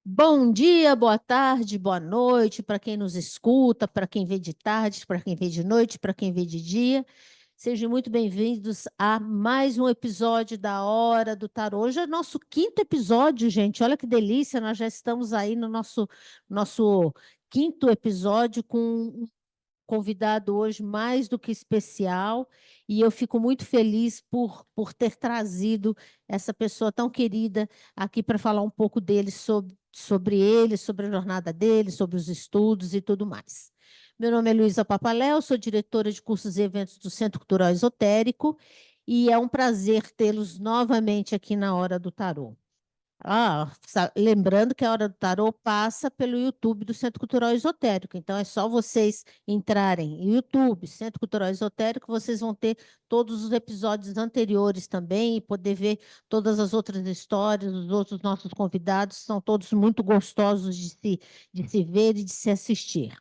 Bom dia, boa tarde, boa noite para quem nos escuta, para quem vê de tarde, para quem vê de noite, para quem vê de dia. Sejam muito bem-vindos a mais um episódio da Hora do Tarô. Hoje é nosso quinto episódio, gente. Olha que delícia, nós já estamos aí no nosso quinto episódio com convidado hoje mais do que especial, e eu fico muito feliz por ter trazido essa pessoa tão querida aqui para falar um pouco dele, sobre ele, sobre a jornada dele, sobre os estudos e tudo mais. Meu nome é Luísa Papaléu, sou diretora de cursos e eventos do Centro Cultural Esotérico, e é um prazer tê-los novamente aqui na Hora do Tarô. Lembrando que a Hora do Tarô passa pelo YouTube do Centro Cultural Esotérico. Então, é só vocês entrarem no YouTube, Centro Cultural Esotérico, vocês vão ter todos os episódios anteriores também e poder ver todas as outras histórias, os outros nossos convidados, são todos muito gostosos de se ver e de se assistir.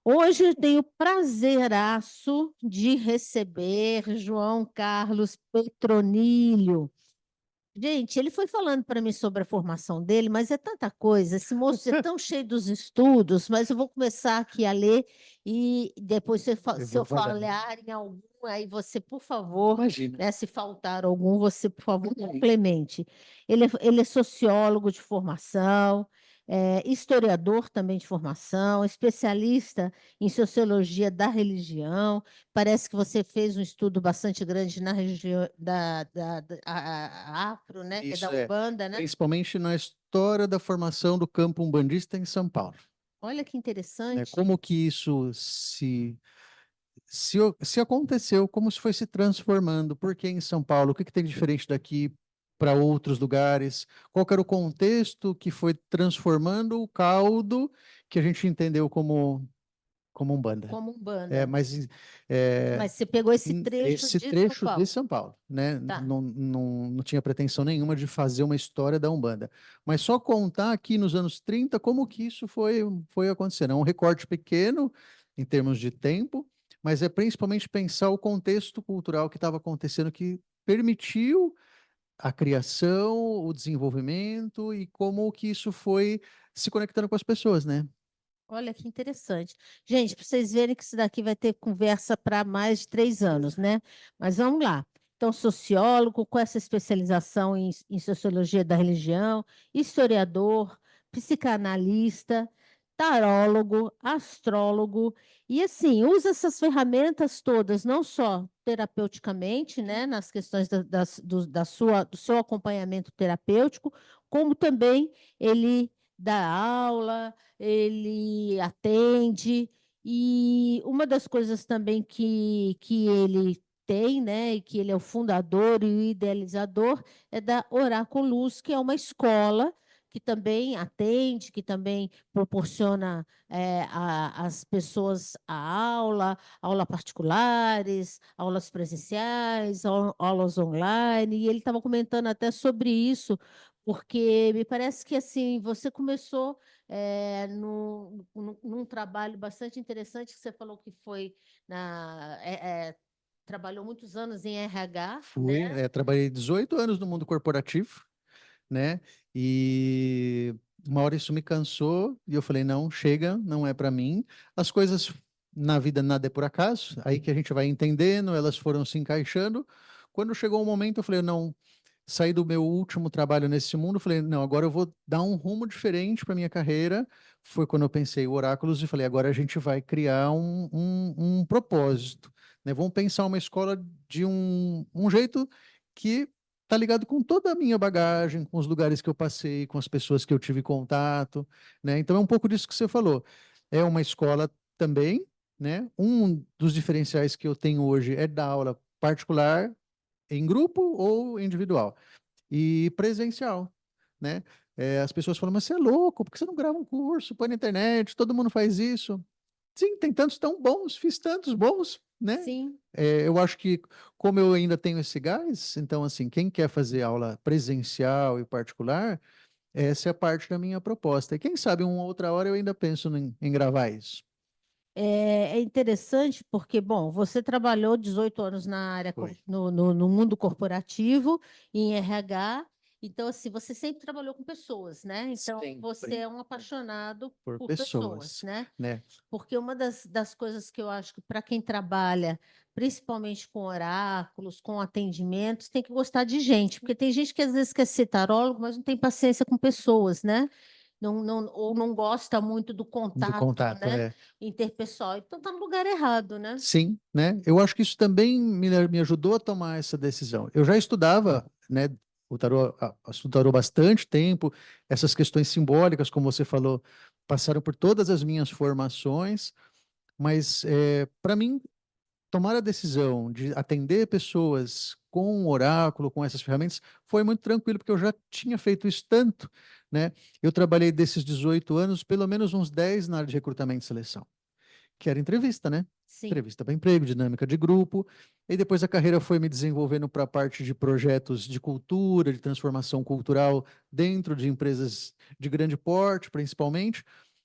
Hoje eu tenho o prazeraço de receber João Carlos Petronilho. Gente, ele foi falando para mim sobre a formação dele, mas é tanta coisa. Esse moço é tão cheio dos estudos, mas eu vou começar aqui a ler e depois, Eu se eu vou falar. falhar em algum, aí você, por favor, Imagina. né, se faltar algum, você, por favor, complemente. Ele é sociólogo de formação, historiador também de formação, especialista em sociologia da religião. Parece que você fez um estudo bastante grande na região da Afro, né? Que é da Isso é, Umbanda, né? principalmente na história da formação do campo umbandista em São Paulo, Olha que né? interessante. Como que isso se aconteceu, como se foi se transformando, por que em São Paulo, o que que tem de diferente daqui para outros lugares, qual que era o contexto que foi transformando o caldo que a gente entendeu como Umbanda. Como É, Umbanda. mas é, Mas você pegou esse trecho esse de São trecho de Paulo. São Paulo, né? Tá. Não tinha pretensão nenhuma de fazer uma história da Umbanda, mas só contar aqui nos anos 30 como que isso foi acontecendo. É um recorte pequeno em termos de tempo, mas é principalmente pensar o contexto cultural que estava acontecendo que permitiu a criação, o desenvolvimento e como que isso foi se conectando com as pessoas, né? Olha que interessante. Gente, para vocês verem que isso daqui vai ter conversa para mais de 3 anos, né? Mas vamos lá. Então, sociólogo com essa especialização em sociologia da religião, historiador, psicanalista, tarólogo, astrólogo, e assim, usa essas ferramentas todas, não só terapeuticamente, né, nas questões do seu acompanhamento terapêutico, como também ele dá aula, ele atende, e uma das coisas também que ele tem, né, e que ele é o fundador e o idealizador, é da Oráculo, que é uma escola que também atende, que também proporciona às pessoas aula particulares, aulas presenciais, aulas online, e ele estava comentando até sobre isso, porque me parece que assim você começou num trabalho bastante interessante que você falou que foi trabalhou muitos anos em RH, Fui, né? trabalhei 18 anos no mundo corporativo, né? E uma hora isso me cansou e eu falei, não, chega, não é para mim. As coisas na vida nada é por acaso, aí que a gente vai entendendo, elas foram se encaixando. Quando chegou o momento, eu falei, não, saí do meu último trabalho nesse mundo, eu falei, não, agora eu vou dar um rumo diferente para minha carreira. Foi quando eu pensei o Oráculos e falei, agora a gente vai criar um propósito, né? Vamos pensar uma escola de um jeito que tá ligado com toda a minha bagagem, com os lugares que eu passei, com as pessoas que eu tive contato, né? Então é um pouco disso que você falou. É uma escola também, né? Um dos diferenciais que eu tenho hoje é dar aula particular em grupo ou individual e presencial, né? As pessoas falam, mas você é louco, por que você não grava um curso, põe na internet, todo mundo faz isso. Sim, tem tantos tão bons, fiz tantos bons, né? Sim. Eu acho que, como eu ainda tenho esse gás, então, assim, quem quer fazer aula presencial e particular, essa é a parte da minha proposta. E quem sabe uma outra hora eu ainda penso em gravar isso. É interessante porque, bom, você trabalhou 18 anos na área, Foi. no mundo corporativo, em RH, Então, assim, você sempre trabalhou com pessoas, né? Então, você Sempre é um apaixonado por por pessoas, pessoas, né? né? Porque uma das coisas que eu acho que para quem trabalha, principalmente com oráculos, com atendimentos, tem que gostar de gente, porque tem gente que às vezes quer ser tarólogo, mas não tem paciência com pessoas, né? Ou não gosta muito do Do contato, contato, né, é. interpessoal. Então está no lugar errado, né? Sim, né? Eu acho que isso também me ajudou a tomar essa decisão. Eu já estudava, né, o tarô, estudo tarô há bastante tempo, essas questões simbólicas, como você falou, passaram por todas as minhas formações, mas para mim, tomar a decisão de atender pessoas com um oráculo, com essas ferramentas, foi muito tranquilo, porque eu já tinha feito isso tanto, né? Eu trabalhei desses 18 anos, pelo menos uns 10 na área de recrutamento e seleção, que era entrevista, né? Sim. Entrevista para emprego, dinâmica de grupo. E depois a carreira foi me desenvolvendo para a parte de projetos de cultura, de transformação cultural dentro de empresas de grande porte, principalmente,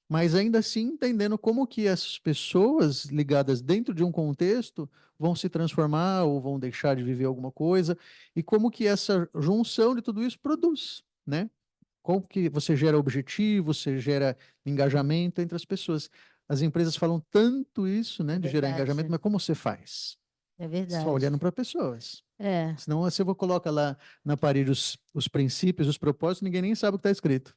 mas ainda assim entendendo como que essas pessoas ligadas dentro de um contexto vão se transformar ou vão deixar de viver alguma coisa e como que essa junção de tudo isso produz, né? Como que você gera objetivo, você gera engajamento entre as pessoas. As empresas falam tanto isso, né, É de gerar engajamento, verdade, mas como você faz? é Só verdade. olhando para pessoas. É. Senão você coloca lá na parede os princípios, os propósitos, ninguém nem sabe o que está escrito.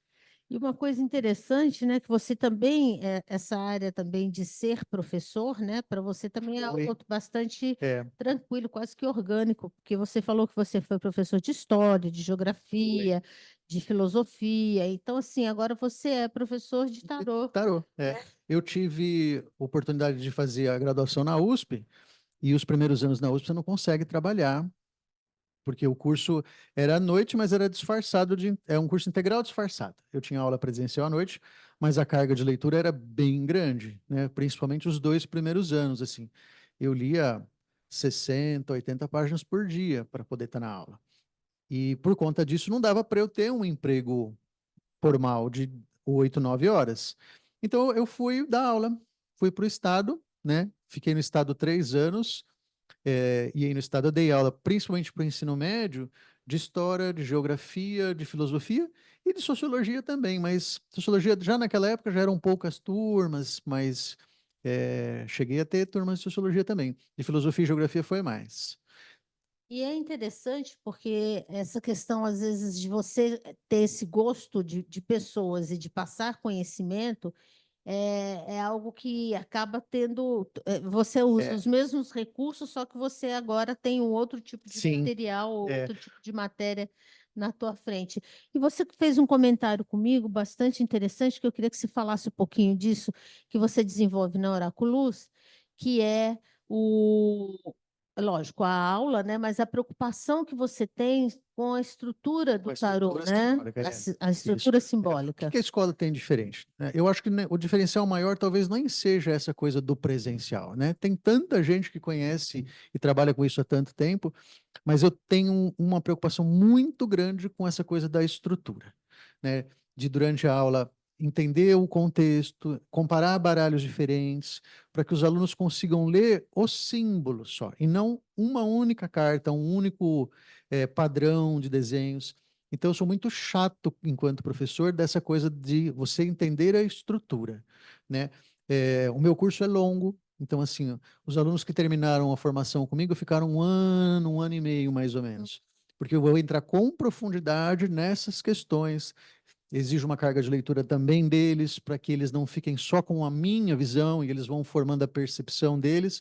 E uma coisa interessante, né, que você também, essa área também de ser professor, né, para você também é Foi. algo bastante É, tranquilo, quase que orgânico, porque você falou que você foi professor de história, de geografia, de filosofia. Então, assim, agora você é professor de de tarô. tarô. É. Eu tive oportunidade de fazer a graduação na USP, e os primeiros anos na USP você não consegue trabalhar, porque o curso era à noite, mas era disfarçado é um curso integral disfarçado. Eu tinha aula presencial à noite, mas a carga de leitura era bem grande, né? Principalmente os 2 primeiros anos, assim. Eu lia 60, 80 páginas por dia para poder estar na aula. E por conta disso não dava para eu ter um emprego formal de 8, 9 horas. Então eu fui dar aula, fui para o estado, né? Fiquei no estado 3 anos, e aí no estado eu dei aula principalmente para o ensino médio, de história, de geografia, de filosofia e de sociologia também, mas sociologia já naquela época já eram poucas turmas, mas cheguei a ter turmas de sociologia também. De filosofia e geografia foi mais. E é interessante porque essa questão, às vezes, de você ter esse gosto de pessoas e de passar conhecimento é algo que acaba tendo. Você usa É, os mesmos recursos, só que você agora tem um outro tipo de sim, material, é, outro tipo de matéria na tua frente. E você fez um comentário comigo bastante interessante, que eu queria que você falasse um pouquinho disso, que você desenvolve na Oraculus, que é o. Lógico, a aula, né? Mas a preocupação que você tem com a estrutura com do a tarô, estrutura né? simbólica, A isso. estrutura O que simbólica. que a escola tem diferente, né? Eu acho que, né, o diferencial maior talvez nem seja essa coisa do presencial, né? Tem tanta gente que conhece e trabalha com isso há tanto tempo, mas eu tenho uma preocupação muito grande com essa coisa da estrutura, né? De durante a aula entender o contexto, comparar baralhos diferentes, para que os alunos consigam ler o símbolo só, e não uma única carta, um único padrão de desenhos. Então, eu sou muito chato, enquanto professor, dessa coisa de você entender a estrutura, né? O meu curso é longo, então, assim, os alunos que terminaram a formação comigo ficaram um ano e meio, mais ou menos, porque eu vou entrar com profundidade nessas questões. Exige uma carga de leitura também deles, para que eles não fiquem só com a minha visão e eles vão formando a percepção deles.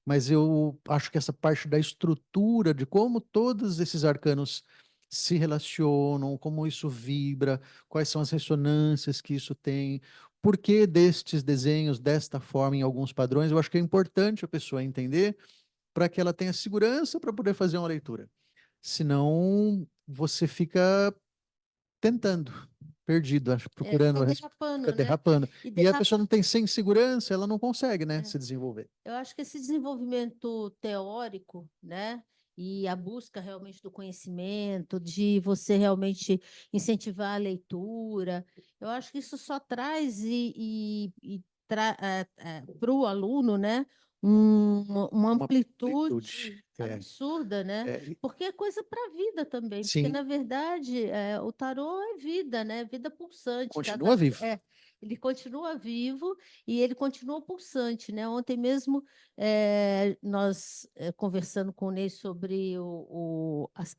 Mas eu acho que essa parte da estrutura, de como todos esses arcanos se relacionam, como isso vibra, quais são as ressonâncias que isso tem, por que destes desenhos desta forma em alguns padrões, eu acho que é importante a pessoa entender para que ela tenha segurança para poder fazer uma leitura. Senão, você fica tentando, perdido, acho, procurando, Fica fica derrapando, né? derrapando. E E a pessoa não derrapa. tem sem segurança, ela não consegue, né, se desenvolver. Eu acho que esse desenvolvimento teórico, né, e a busca realmente do conhecimento, de você realmente incentivar a leitura, eu acho que isso só traz para o aluno, né, uma Uma amplitude. amplitude É, absurda, né? é, Porque é coisa para a vida também, porque sim, na verdade o tarô é vida, né? Vida pulsante, continua vivo. ele continua vivo e ele continua pulsante, né? Ontem mesmo nós conversando com o Ney sobre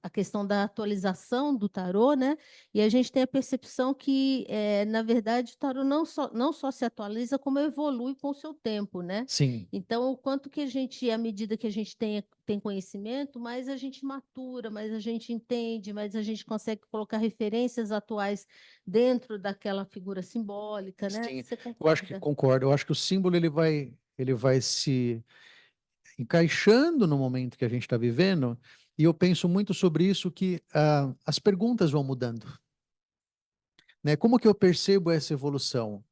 a questão da atualização do tarô, né? E a gente tem a percepção que na verdade o tarô não só se atualiza, como evolui com o seu tempo, né? Sim, Então, o quanto que a gente, à medida que a gente tem conhecimento, mais a gente matura, mais a gente entende, mais a gente consegue colocar referências atuais dentro daquela figura simbólica, né? sim. Você Eu acho que concorda? concordo. Eu acho que o símbolo ele vai se encaixando no momento que a gente está vivendo. E eu penso muito sobre isso que as perguntas vão mudando, né? Como que eu percebo essa evolução,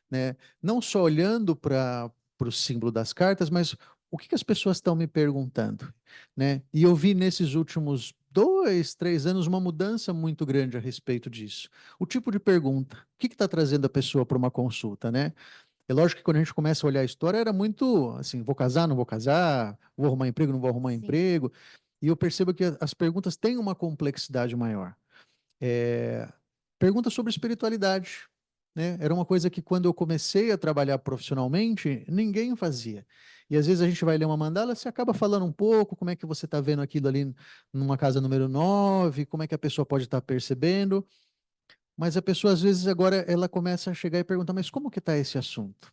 né? Não só olhando para o símbolo das cartas, mas o que as pessoas estão me perguntando, né? E eu vi nesses últimos 2, 3 anos uma mudança muito grande a respeito disso. O tipo de pergunta, o que está trazendo a pessoa para uma consulta, né? É lógico que quando a gente começa a olhar a história, era muito assim, vou casar, não vou casar, vou arrumar emprego, não vou arrumar Sim, emprego. E eu percebo que as perguntas têm uma complexidade maior. É, pergunta sobre espiritualidade, né? Era uma coisa que quando eu comecei a trabalhar profissionalmente, ninguém fazia. E às vezes a gente vai ler uma mandala, você acaba falando um pouco, como é que você está vendo aquilo ali numa casa número 9, como é que a pessoa pode estar percebendo, mas a pessoa às vezes agora ela começa a chegar e perguntar, mas como que está esse assunto?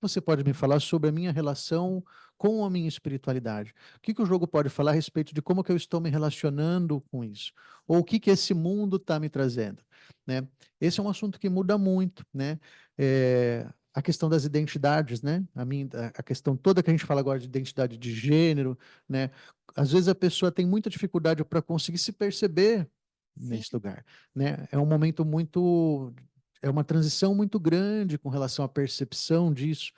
Você pode me falar sobre a minha relação com a minha espiritualidade? O que que o jogo pode falar a respeito de como que eu estou me relacionando com isso? Ou o que que esse mundo está me trazendo, né? Esse é um assunto que muda muito, né? A questão das identidades, né? A questão toda que a gente fala agora de identidade de gênero, né? Às vezes a pessoa tem muita dificuldade para conseguir se perceber sim, nesse lugar, né? É um momento muito é uma transição muito grande com relação à percepção disso,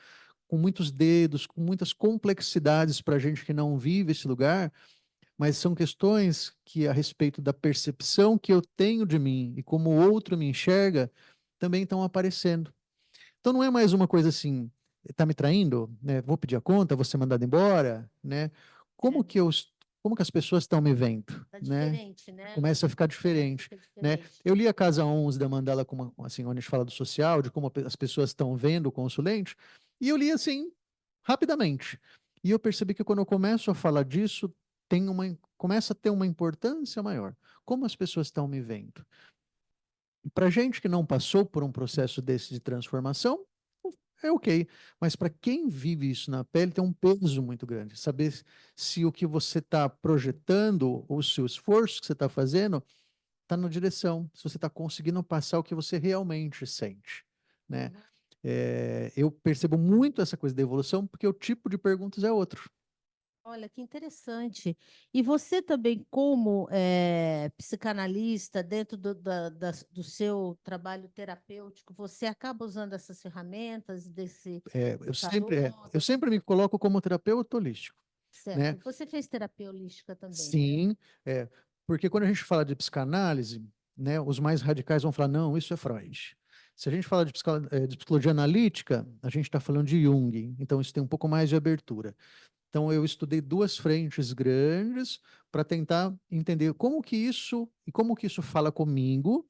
com muitos dedos, com muitas complexidades para a gente que não vive esse lugar, mas são questões que, a respeito da percepção que eu tenho de mim e como o outro me enxerga, também estão aparecendo. Então não é mais uma coisa assim, está me traindo, né? Vou pedir a conta, vou ser mandado embora, né? é, Como que eu, como que as pessoas estão me vendo, tá né? diferente, né? Começa a ficar Fica diferente, né? diferente. Eu li a Casa 11 da Mandala, como, assim, onde a gente fala do social, de como as pessoas estão vendo o consulente, e eu li assim, rapidamente. E eu percebi que quando eu começo a falar disso, começa a ter uma importância maior. Como as pessoas estão me vendo? Para gente que não passou por um processo desse de transformação, é ok. Mas para quem vive isso na pele, tem um peso muito grande. Saber se o que você está projetando, ou se o esforço que você está fazendo, está na direção, se você está conseguindo passar o que você realmente sente, né? Uhum. Eu percebo muito essa coisa da evolução, porque o tipo de perguntas é outro. Olha, que interessante. E você também, como psicanalista, dentro do seu trabalho terapêutico, você acaba usando essas ferramentas Eu do tarô? sempre me coloco como terapeuta holístico, né? Certo. Você fez terapia holística também, né? Sim, porque quando a gente fala de psicanálise, né, os mais radicais vão falar, não, isso é Freud. Se a gente fala de psicologia analítica, a gente está falando de Jung, então isso tem um pouco mais de abertura. Então eu estudei duas frentes grandes para tentar entender como que isso fala comigo,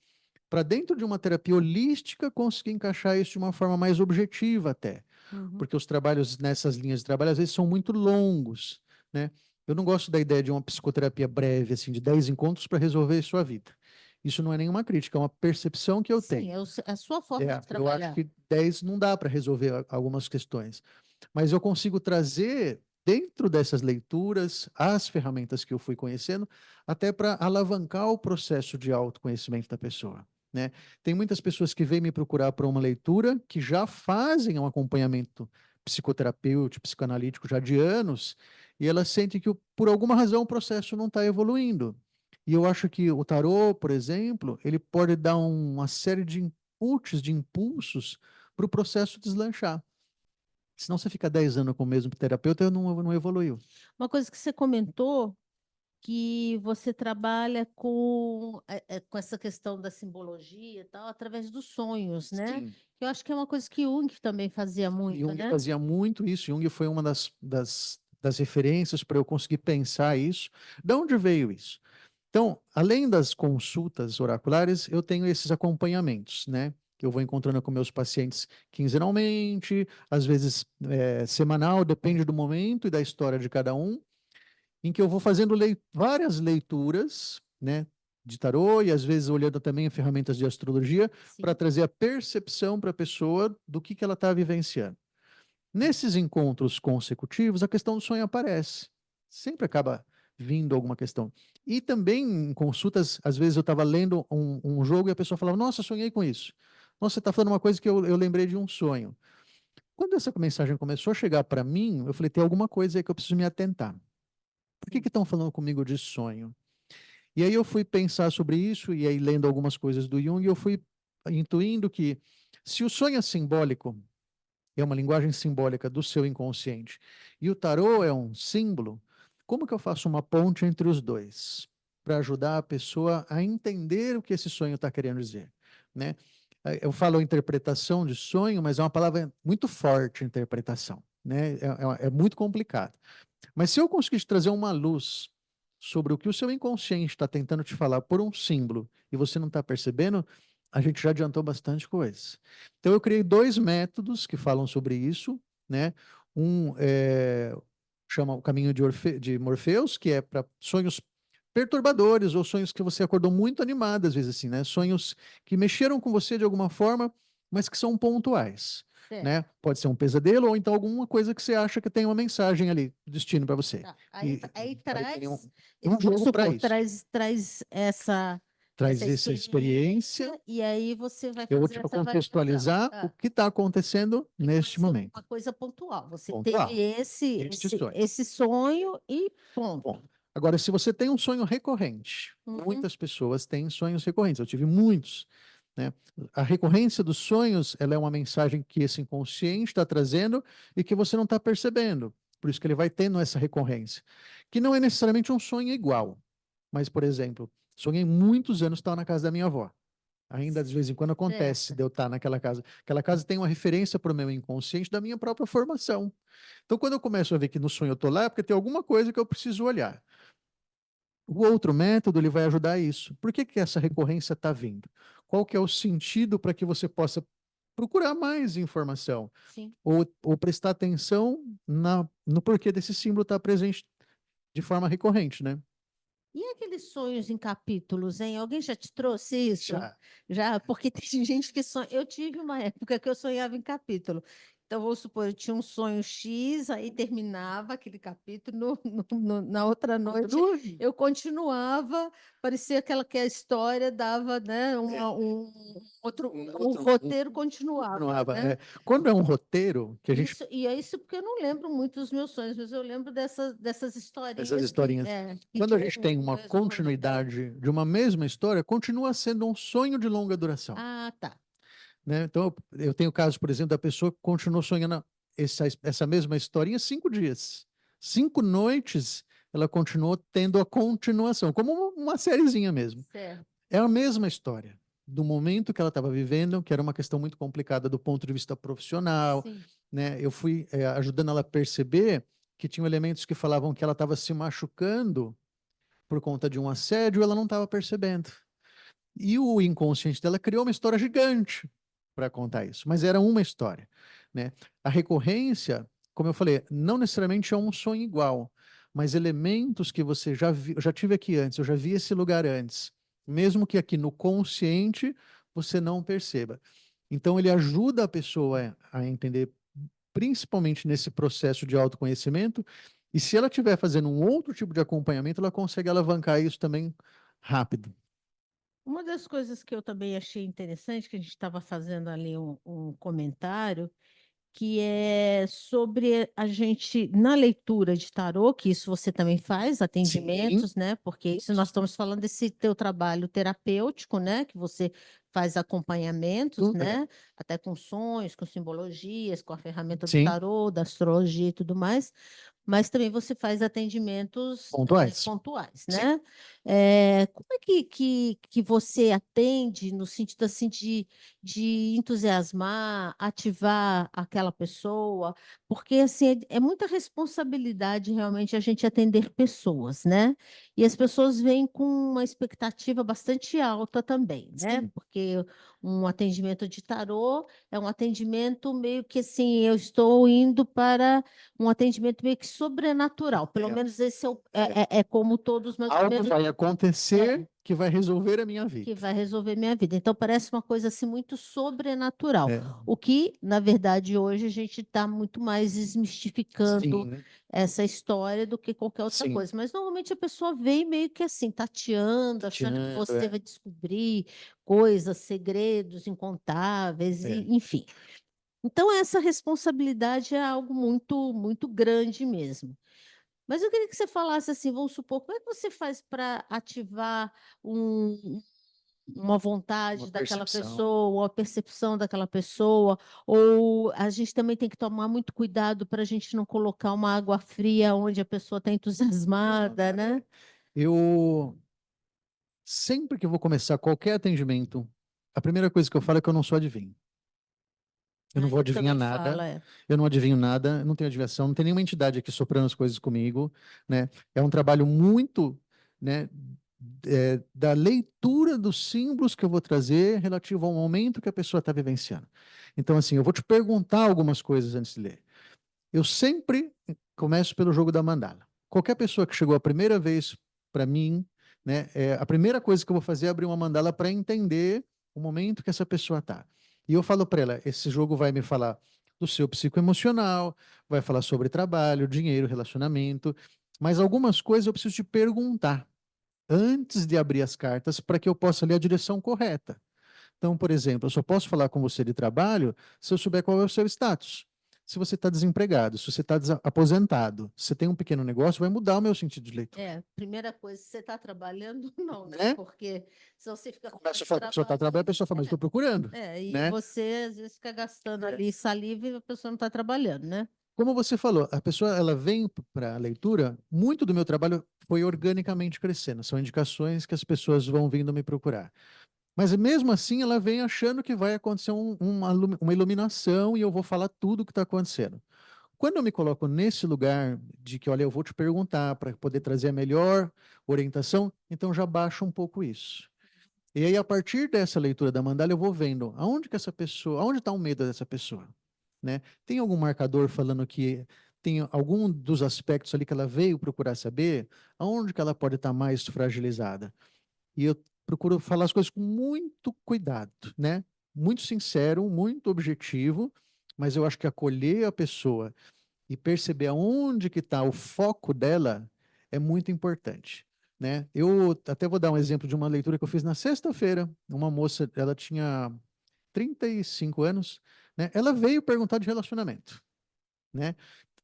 para dentro de uma terapia holística conseguir encaixar isso de uma forma mais objetiva até, Uhum. porque os trabalhos nessas linhas de trabalho às vezes são muito longos, né? Eu não gosto da ideia de uma psicoterapia breve, assim, de 10 encontros para resolver sua vida. Isso não é nenhuma crítica, é uma percepção que eu Sim, tenho. a sua forma de Eu acho trabalhar. que 10 não dá para resolver algumas questões, mas eu consigo trazer dentro dessas leituras as ferramentas que eu fui conhecendo, até para alavancar o processo de autoconhecimento da pessoa, né? Tem muitas pessoas que vêm me procurar para uma leitura que já fazem um acompanhamento psicoterapêutico, psicanalítico já de anos, e elas sentem que por alguma razão o processo não está evoluindo. E eu acho que o tarô, por exemplo, ele pode dar uma série de inputs, de impulsos para o processo deslanchar. Senão você fica 10 anos com o mesmo terapeuta e não evoluiu. Uma coisa que você comentou, que você trabalha com essa questão da simbologia e tal, através dos sonhos, né? Sim. Eu acho que é uma coisa que Jung também fazia muito, Jung né? fazia muito isso. Jung foi uma das referências para eu conseguir pensar isso. De onde veio isso? Então, além das consultas oraculares, eu tenho esses acompanhamentos, né? Que eu vou encontrando com meus pacientes quinzenalmente, às vezes semanal, depende do momento e da história de cada um, em que eu vou fazendo várias leituras, né? De tarô e às vezes olhando também ferramentas de astrologia para Sim. trazer a percepção para a pessoa do que ela está vivenciando. Nesses encontros consecutivos, a questão do sonho aparece. Sempre acaba vindo alguma questão. E também em consultas, às vezes eu estava lendo um jogo e a pessoa falava, nossa, sonhei com isso. Nossa, você está falando uma coisa que eu lembrei de um sonho. Quando essa mensagem começou a chegar para mim, eu falei, tem alguma coisa aí que eu preciso me atentar. Por que estão falando comigo de sonho? E aí eu fui pensar sobre isso, e aí lendo algumas coisas do Jung, eu fui intuindo que se o sonho é simbólico, é uma linguagem simbólica do seu inconsciente, e o tarô é um símbolo, como que eu faço uma ponte entre os dois? Para ajudar a pessoa a entender o que esse sonho está querendo dizer, né? Eu falo interpretação de sonho, mas é uma palavra muito forte, interpretação, né? É muito complicado. Mas se eu conseguir te trazer uma luz sobre o que o seu inconsciente está tentando te falar por um símbolo e você não está percebendo, a gente já adiantou bastante coisa. Então eu criei 2 métodos que falam sobre isso, né? Um chama o caminho de Morpheus, que é para sonhos perturbadores ou sonhos que você acordou muito animado, às vezes assim, né? Sonhos que mexeram com você de alguma forma, mas que são pontuais, Certo. né? Pode ser um pesadelo ou então alguma coisa que você acha que tem uma mensagem ali, destino para você. Tá. E Aí aí tem traz, um vamos jogo para supor, isso. traz essa Traz essa experiência, experiência e aí você vai eu vou fazer te essa validação. contextualizar o Ah, que está acontecendo e pode neste ser momento. uma coisa pontual. Você teve Pontual. Este sonho. esse sonho e Bom, ponto. agora, se você tem um sonho recorrente, Uhum. muitas pessoas têm sonhos recorrentes, eu tive muitos, né? A recorrência dos sonhos, ela é uma mensagem que esse inconsciente está trazendo e que você não está percebendo. Por isso que ele vai tendo essa recorrência, que não é necessariamente um sonho igual. Mas, por exemplo, sonhei muitos anos estar na casa da minha avó. Ainda de vez em quando acontece Certo. de eu estar naquela casa. Aquela casa tem uma referência para o meu inconsciente da minha própria formação. Então, quando eu começo a ver que no sonho eu estou lá, é porque tem alguma coisa que eu preciso olhar. O outro método, ele vai ajudar isso. Por que que essa recorrência está vindo? Qual que é o sentido para que você possa procurar mais informação? Sim. Ou prestar atenção no porquê desse símbolo estar presente de forma recorrente, né? E aqueles sonhos em capítulos, hein? Alguém já te trouxe isso? Já. Já, porque tem gente que sonha. Eu tive uma época que eu sonhava em capítulo. Então, vamos supor, eu tinha um sonho X, aí terminava aquele capítulo, na outra noite Continua. eu continuava, parecia aquela que a história dava, né, um roteiro continuava, Continuava. né? Quando é um roteiro, que a gente, Isso, e é isso porque eu não lembro muito dos meus sonhos, mas eu lembro dessas essas historinhas historinhas, que quando a tinham gente tem um uma desenrolar dela. continuidade de uma mesma história, continua sendo um sonho de longa duração, Ah, tá. né? Então, eu tenho o caso, por exemplo, da pessoa que continuou sonhando essa mesma historinha 5 dias. 5 noites, ela continuou tendo a continuação, como uma sériezinha mesmo. Certo. É a mesma história, do momento que ela estava vivendo, que era uma questão muito complicada do ponto de vista profissional, Sim. né? Eu fui ajudando ela a perceber que tinham elementos que falavam que ela estava se machucando por conta de um assédio, ela não estava percebendo. E o inconsciente dela criou uma história gigante para contar isso, mas era uma história, né? A recorrência, como eu falei, não necessariamente é um sonho igual, mas elementos que você já viu, eu já tive aqui antes, eu já vi esse lugar antes, mesmo que aqui no consciente você não perceba. Então ele ajuda a pessoa a entender, principalmente nesse processo de autoconhecimento, e se ela estiver fazendo um outro tipo de acompanhamento, ela consegue alavancar isso também rápido. Uma das coisas que eu também achei interessante, que a gente estava fazendo ali um comentário, que é sobre a gente, na leitura de tarô, que isso você também faz, Sim. atendimentos, né? Porque isso nós estamos falando desse teu trabalho terapêutico, né? Que você faz acompanhamentos, né? Até com sonhos, com simbologias, com a ferramenta do Sim, tarô, da astrologia e tudo mais, mas também você faz atendimentos pontuais. pontuais, Sim. né? Como é que você atende no sentido assim de entusiasmar, ativar aquela pessoa? Porque assim, é muita responsabilidade realmente a gente atender pessoas, né? E as pessoas vêm com uma expectativa bastante alta também, né? Sim. Porque um atendimento de tarô é um atendimento meio que assim, eu estou indo para um atendimento meio que sobrenatural. Pelo É, menos esse é. é como todos mais ou Algo menos vai acontecer que vai resolver a minha que vida. vai resolver minha vida. Então parece uma coisa assim muito sobrenatural. É, O que, na verdade, hoje a gente está muito mais desmistificando sim, essa história do que qualquer outra sim. coisa. Mas normalmente a pessoa vem meio que assim, tateando, achando que Tateando, você vai descobrir coisas, segredos incontáveis, é. enfim. Então, essa responsabilidade é algo muito, muito grande mesmo. Mas eu queria que você falasse assim, vamos supor, como é que você faz para ativar uma Uma vontade daquela percepção. pessoa, ou a percepção daquela pessoa, ou a gente também tem que tomar muito cuidado para a gente não colocar uma água fria onde a pessoa está entusiasmada, né? Eu, sempre que eu vou começar qualquer atendimento, a primeira coisa que eu falo é que eu não sou adivinho. Eu não Ah, vou eu adivinhar também nada. falo, é. Eu não adivinho nada, eu não tenho adivinhação, não tem nenhuma entidade aqui soprando as coisas comigo, né? É um trabalho muito, né, da leitura dos símbolos que eu vou trazer relativo ao momento que a pessoa está vivenciando. Então, assim, eu vou te perguntar algumas coisas antes de ler. Eu sempre começo pelo jogo da mandala. Qualquer pessoa que chegou a primeira vez para mim, né, a primeira coisa que eu vou fazer é abrir uma mandala para entender o momento que essa pessoa está. E eu falo para ela, esse jogo vai me falar do seu psicoemocional, vai falar sobre trabalho, dinheiro, relacionamento, mas algumas coisas eu preciso te perguntar antes de abrir as cartas para que eu possa ler a direção correta. Então, por exemplo, eu só posso falar com você de trabalho se eu souber qual é o seu status. Se você está desempregado, se você está aposentado, se você tem um pequeno negócio, vai mudar o meu sentido de leitura. Primeira coisa, você está trabalhando? Não, né? Né? Porque se você fica falando Começa a de falar que a pessoa está trabalho. trabalhando, a pessoa fala, mas estou procurando. E Né? você às vezes fica gastando É. ali saliva e a pessoa não está trabalhando, né? Como você falou, a pessoa ela vem para a leitura, muito do meu trabalho foi organicamente crescendo. São indicações que as pessoas vão vindo me procurar. Mas mesmo assim, ela vem achando que vai acontecer uma iluminação e eu vou falar tudo o que está acontecendo. Quando eu me coloco nesse lugar de que, olha, eu vou te perguntar para poder trazer a melhor orientação, então já baixa um pouco isso. E aí, a partir dessa leitura da mandala, eu vou vendo aonde que essa pessoa, aonde está o medo dessa pessoa, né? Tem algum marcador falando que tem algum dos aspectos ali que ela veio procurar saber, aonde que ela pode estar mais fragilizada? E eu procuro falar as coisas com muito cuidado, né? Muito sincero, muito objetivo, mas eu acho que acolher a pessoa e perceber aonde que está o foco dela é muito importante, né? Eu até vou dar um exemplo de uma leitura que eu fiz na sexta-feira. Uma moça, ela tinha 35 anos, né? Ela veio perguntar de relacionamento, né?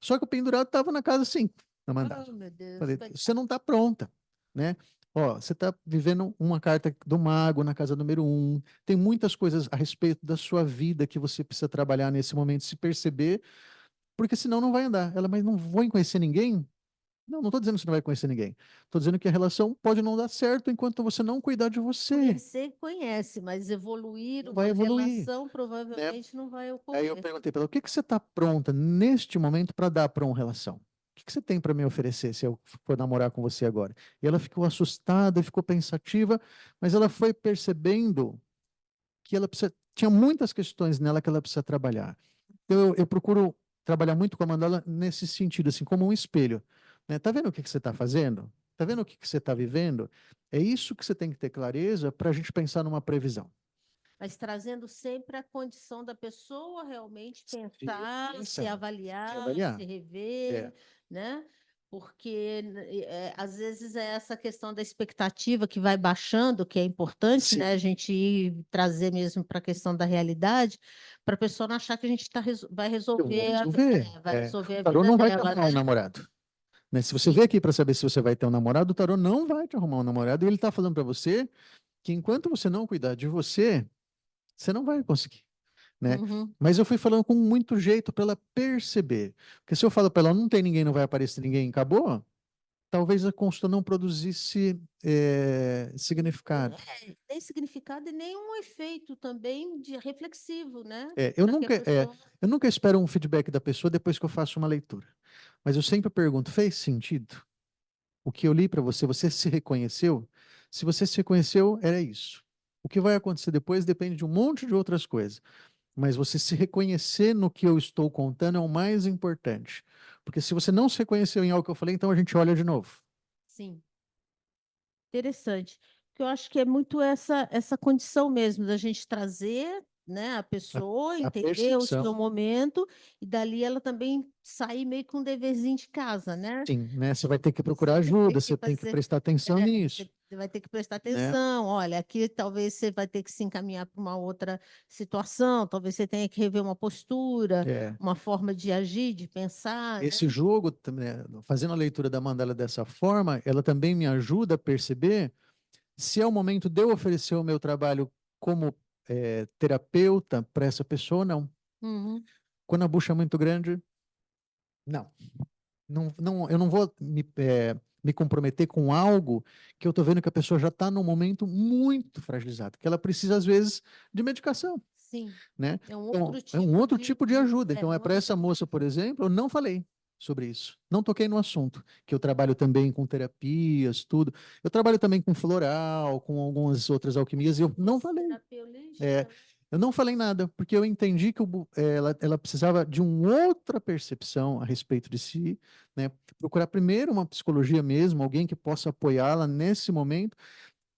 Só que o pendurado estava na casa 5, na mandala. Oh, meu Deus, Falei, você coitado. não está pronta, né? Ó, você está vivendo uma carta do mago na casa número 1. Tem muitas coisas a respeito da sua vida que você precisa trabalhar nesse momento, se perceber, porque senão não vai andar. Ela, mas não vou conhecer ninguém? Não, não estou dizendo que você não vai conhecer ninguém. Estou dizendo que a relação pode não dar certo enquanto você não cuidar de você. Conhecer, conhece, mas evoluir Não uma vai evoluir, relação né? provavelmente não vai Aí eu ocorrer. perguntei para ela, o que que você está pronta neste momento para dar para uma relação? O que que você tem para me oferecer se eu for namorar com você agora? E ela ficou assustada, ficou pensativa, mas ela foi percebendo que ela precisa, tinha muitas questões nela que ela precisa trabalhar. Então eu procuro trabalhar muito com a mandala nesse sentido, assim, como um espelho. Né? Tá vendo o que que você está fazendo? Tá vendo o que que você está vivendo? É isso que você tem que ter clareza para a gente pensar numa previsão. Mas trazendo sempre a condição da pessoa realmente Se pensar, se pensar, se avaliar, avaliar. se rever, É. né? Porque às vezes é essa questão da expectativa que vai baixando, que é importante, né? A Sim. gente ir trazer mesmo para a questão da realidade, para a pessoa não achar que a gente vai Eu vou resolver resolver. vai resolver O a tarô vida não vai te dela, arrumar um né? namorado. Né? Se você Sim. veio aqui para saber se você vai ter um namorado, o tarô não vai te arrumar um namorado. E ele está falando para você que enquanto você não cuidar de você, você não vai conseguir. Né? Uhum. Mas eu fui falando com muito jeito para ela perceber. Porque se eu falo para ela, não tem ninguém, não vai aparecer ninguém, acabou, talvez a consulta não produzisse significado. Nem significado e nem um efeito também de reflexivo, né? É, Para que a pessoa. eu nunca espero um feedback da pessoa depois que eu faço uma leitura. Mas eu sempre pergunto, fez sentido? O que eu li para você, você se reconheceu? Se você se reconheceu, era isso. O que vai acontecer depois depende de um monte de outras coisas. Mas você se reconhecer no que eu estou contando é o mais importante. Porque se você não se reconheceu em algo que eu falei, então a gente olha de novo. Sim, interessante. Porque eu acho que é muito essa condição mesmo da gente trazer, né, a A, pessoa, a entender o seu percepção, momento, e dali ela também sair meio com um deverzinho de casa, né? sim, né? Você vai ter que Você procurar vai ter ajuda, que você tem que fazer. prestar atenção nisso, Você vai ter que prestar né? atenção. Olha, aqui talvez você vai ter que se encaminhar para uma outra situação, talvez você tenha que rever uma postura, É, uma forma de agir, de pensar, esse né? jogo, né, fazendo a leitura da mandala dessa forma, ela também me ajuda a perceber se é o momento de eu oferecer o meu trabalho como terapeuta para essa pessoa ou não. Uhum, Quando a bucha é muito grande, não. Eu não vou me comprometer com algo que eu estou vendo que a pessoa já está num momento muito fragilizado, que ela precisa, às vezes, de medicação, sim, né? é um Então, outro é um tipo outro tipo de ajuda. Então, é um para outro essa tipo de moça, por ajuda. exemplo, eu não falei sobre isso. Não toquei no assunto, que eu trabalho também com terapias, tudo. Eu trabalho também com floral, com algumas outras alquimias, e eu não falei. Terapia holística, É, né? eu não falei nada, porque eu entendi que ela precisava de uma outra percepção a respeito de si, né? Procurar primeiro uma psicologia mesmo, alguém que possa apoiá-la nesse momento,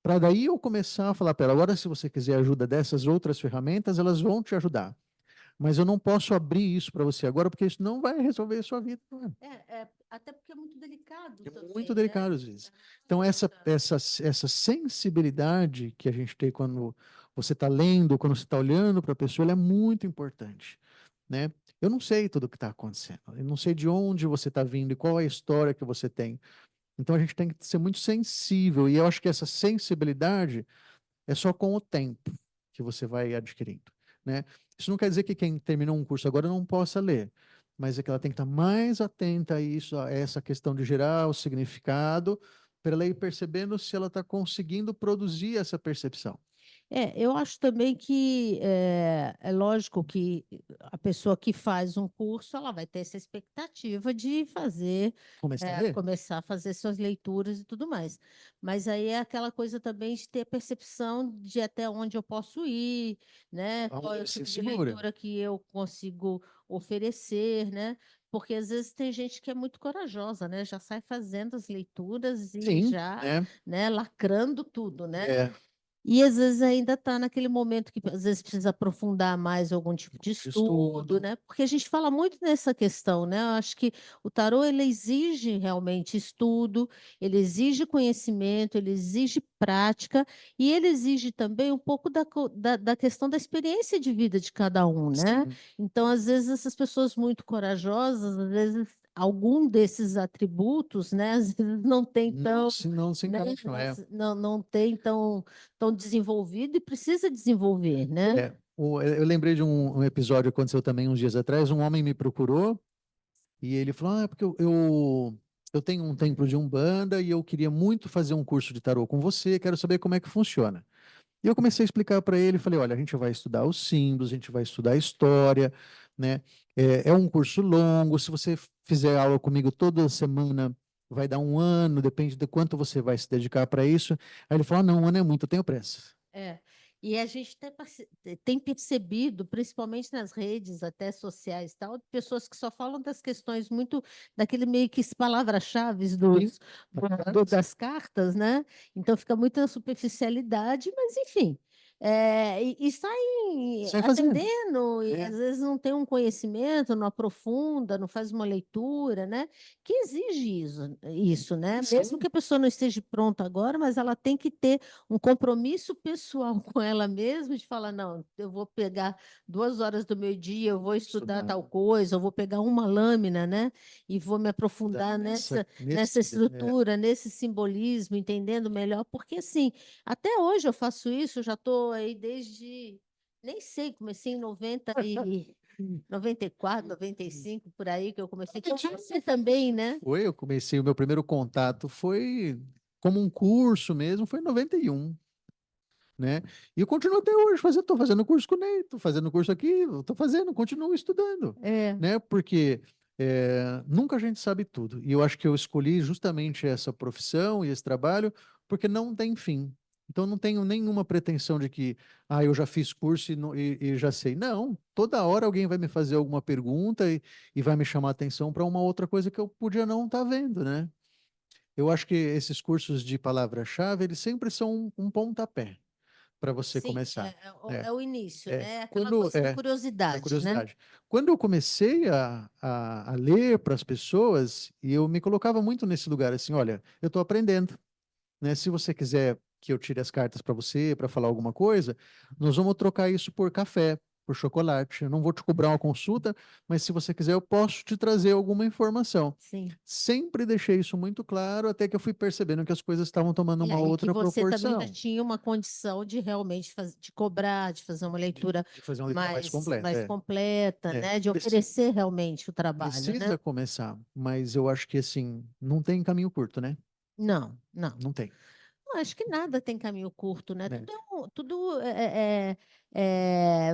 para daí eu começar a falar para ela, agora se você quiser ajuda dessas outras ferramentas, elas vão te ajudar. Mas eu não posso abrir isso para você agora, porque isso não vai resolver a sua vida. Não é? Até porque é muito delicado É muito também, né? delicado às vezes. É Então, muito delicado. essa sensibilidade que a gente tem quando você está lendo, quando você está olhando para a pessoa, ela é muito importante, né? Eu não sei tudo o que está acontecendo. Eu não sei de onde você está vindo e qual é a história que você tem. Então, a gente tem que ser muito sensível. E eu acho que essa sensibilidade é só com o tempo que você vai adquirindo, né? Isso não quer dizer que quem terminou um curso agora não possa ler, mas é que ela tem que estar mais atenta a isso, a essa questão de gerar o significado, para ela ir percebendo se ela está conseguindo produzir essa percepção. Eu acho também que é lógico que a pessoa que faz um curso, ela vai ter essa expectativa de fazer, Começar a ler? começar a fazer suas leituras e tudo mais. Mas aí é aquela coisa também de ter percepção de até onde eu posso ir, né? Qual é Aonde o se tipo de segura. leitura que eu consigo oferecer, né? Porque às vezes tem gente que é muito corajosa, né? Já sai fazendo as leituras e Sim, já, né? né, lacrando tudo, né? É, E às vezes ainda está naquele momento que às vezes precisa aprofundar mais algum tipo de de estudo, estudo. né? Porque a gente fala muito nessa questão, né? Eu acho que o tarô ele exige realmente estudo, ele exige conhecimento, ele exige prática e ele exige também um pouco da questão da experiência de vida de cada um, né? Sim, Então, às vezes, essas pessoas muito corajosas, às vezes algum desses atributos, né? Às vezes não tem tão, não se né? encaixam, Não tem tão desenvolvido e precisa desenvolver, né? Eu lembrei de um episódio que aconteceu também uns dias atrás. Um homem me procurou e ele falou: Ah, porque eu tenho um templo de Umbanda e eu queria muito fazer um curso de tarô com você, quero saber como é que funciona. E eu comecei a explicar para ele, falei: Olha, a gente vai estudar os símbolos, a gente vai estudar a história, né? É um curso longo, se você fizer aula comigo toda semana, vai dar um ano, depende de quanto você vai se dedicar para isso. Aí ele falou: Ah, não, um ano é muito, eu tenho pressa. É. E a gente tem percebido, principalmente nas redes até sociais, e tal, pessoas que só falam das questões muito daquele meio que palavras-chave Sim. das cartas, né? Então fica muito na superficialidade, mas enfim. E saem Sai fazendo. atendendo, e É, às vezes não tem um conhecimento, não aprofunda, não faz uma leitura, né? Que exige isso, né? Mesmo sim. que a pessoa não esteja pronta agora, mas ela tem que ter um compromisso pessoal com ela mesma de falar, não, eu vou pegar 2 horas do meu dia, eu vou estudar Estudar, tal coisa, eu vou pegar uma lâmina, né? E vou me estudar aprofundar nessa nesse, estrutura, nesse simbolismo, entendendo melhor, porque assim, até hoje eu faço isso, eu já estou aí desde, nem sei, comecei em 90 94, 95, por aí que eu comecei. Com você também, né? Eu comecei, o meu primeiro contato foi como um curso mesmo, foi em 91, né? E eu continuo até hoje fazendo, estou fazendo curso com o Ney, estou fazendo curso aqui, estou fazendo, continuo estudando, É, né? Porque nunca a gente sabe tudo. E eu acho que eu escolhi justamente essa profissão e esse trabalho porque não tem fim. Então não tenho nenhuma pretensão de que, eu já fiz curso e já sei. Não, toda hora alguém vai me fazer alguma pergunta e vai me chamar a atenção para uma outra coisa que eu podia não estar vendo, né? Eu acho que esses cursos de palavra-chave, eles sempre são um pontapé para você sim, começar. É, é o início, é. né? Aquela Quando coisa da da curiosidade, né? curiosidade. Quando eu comecei a ler para as pessoas, e eu me colocava muito nesse lugar assim, olha, eu estou aprendendo, né? Se você quiser que eu tire as cartas para você, para falar alguma coisa, nós vamos trocar isso por café, por chocolate. Eu não vou te cobrar uma consulta, mas se você quiser, eu posso te trazer alguma informação. Sim. Sempre deixei isso muito claro, até que eu fui percebendo que as coisas estavam tomando uma E que outra você também ainda proporção, tinha uma condição de realmente de cobrar, de fazer uma leitura de fazer uma leitura mais completa. mais completa, É, né? De oferecer realmente o trabalho, né? precisa começar, mas eu acho que assim, não tem caminho curto, né? Não, não. Não tem, Eu acho que nada tem caminho curto, né? né? Tudo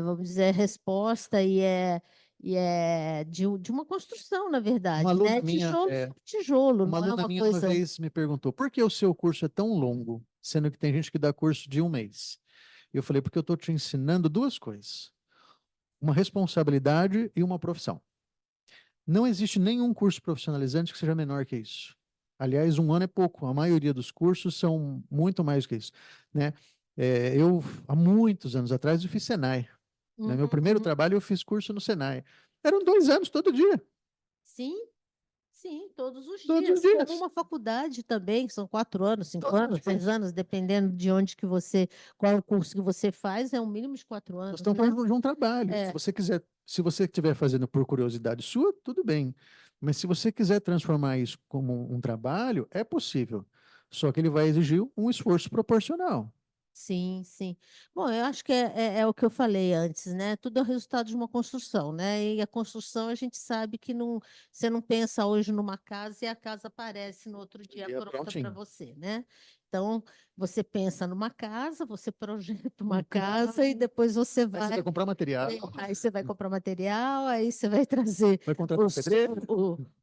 vamos dizer, resposta e é de uma construção, na Uma verdade, aluna né? minha, Tijolo por tijolo, uma não é aluna uma minha uma coisa. vez me perguntou, por que o seu curso é tão longo, sendo que tem gente que dá curso de um mês? Eu falei, porque eu estou te ensinando duas coisas, uma responsabilidade e uma profissão. Não existe nenhum curso profissionalizante que seja menor que isso. Aliás, um ano é pouco. A maioria dos cursos são muito mais que isso, né? Eu, há muitos anos atrás, eu fiz Senai. Né? Uhum, Meu primeiro uhum. trabalho, eu fiz curso no Senai. Eram 2 anos todo dia, Sim, sim, todos os todos os dias. Como dias. uma faculdade também, que são 4 anos, cinco Todos os anos, seis dias. anos, dependendo de onde que você, qual é o curso que você faz, é um mínimo de quatro Nós anos, estamos né? falando de um trabalho. Se É, você quiser, se você estiver fazendo por curiosidade sua, tudo bem. Mas se você quiser transformar isso como um trabalho, é possível. Só que ele vai exigir um esforço proporcional. sim, sim. Bom, eu acho que é o que eu falei antes, né? Tudo é o resultado de uma construção, né? E a construção a gente sabe que não, você não pensa hoje numa casa e a casa aparece no outro dia E é pronta para prontinho. você, né? Então, você pensa numa casa, você projeta uma casa e depois você Aí você vai vai. comprar material, Aí você vai comprar material, aí você vai trazer vai contratar um pedreiro.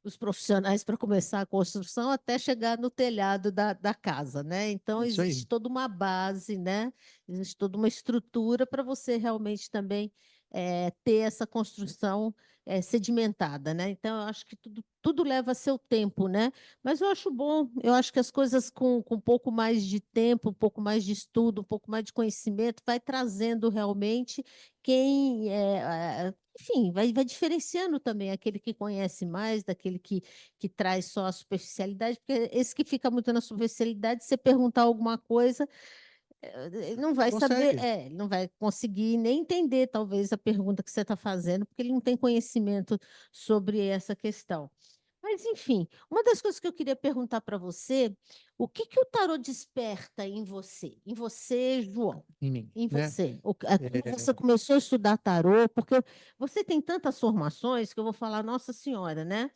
os profissionais para começar a construção até chegar no telhado da casa, né? Então, Isso aí. existe toda uma base, né? Existe toda uma estrutura para você realmente também ter essa construção sedimentada, né? Então, eu acho que tudo leva seu tempo, né? Mas eu acho bom, eu acho que as coisas com um pouco mais de tempo, um pouco mais de estudo, um pouco mais de conhecimento, vai trazendo realmente quem enfim, vai diferenciando também aquele que conhece mais daquele que traz só a superficialidade, porque esse que fica muito na superficialidade, se você perguntar alguma coisa, ele não Não vai saber, consegue. ele não vai conseguir nem entender, talvez, a pergunta que você está fazendo, porque ele não tem conhecimento sobre essa questão. Mas, enfim, uma das coisas que eu queria perguntar para você, o que que o tarô desperta em você? Em você, João? Em mim, Em né? você? Quando você É, começou a estudar tarô, porque você tem tantas formações que eu vou falar, Nossa Senhora, né?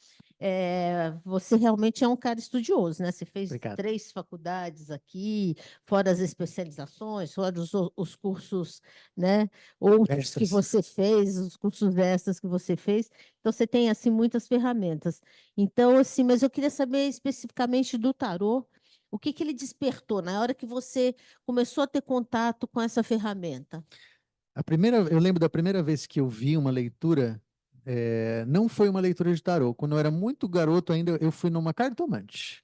Você realmente é um cara estudioso, né? Você fez obrigado. 3 faculdades aqui, fora as especializações, fora os cursos, né? Outros que Extras. você fez, os cursos extras que você fez. Então, você tem, assim, muitas ferramentas. Então, assim, mas eu queria saber especificamente do tarô, o que que ele despertou na hora que você começou a ter contato com essa ferramenta? Eu lembro da primeira vez que eu vi uma leitura, não foi uma leitura de tarô. Quando eu era muito garoto ainda, eu fui numa cartomante.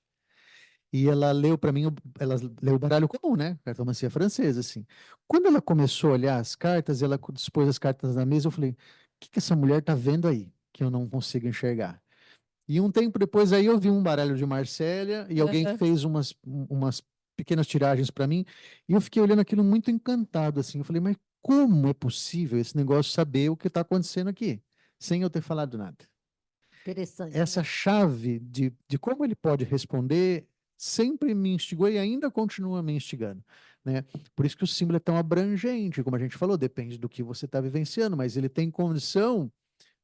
E ela leu para mim, ela leu o baralho comum, né? Cartomancia francesa, assim. Quando ela começou a olhar as cartas, ela dispôs as cartas na mesa, eu falei, o que que essa mulher tá vendo aí? Que eu não consigo enxergar. E um tempo depois aí eu vi um baralho de Marsella e alguém Aham. fez umas pequenas tiragens para mim e eu fiquei olhando aquilo muito encantado assim. Eu falei, mas como é possível esse negócio saber o que está acontecendo aqui, sem eu ter falado nada? Interessante, Essa né? chave de como ele pode responder sempre me instigou e ainda continua me instigando, né? Por isso que o símbolo é tão abrangente, como a gente falou, depende do que você está vivenciando, mas ele tem condição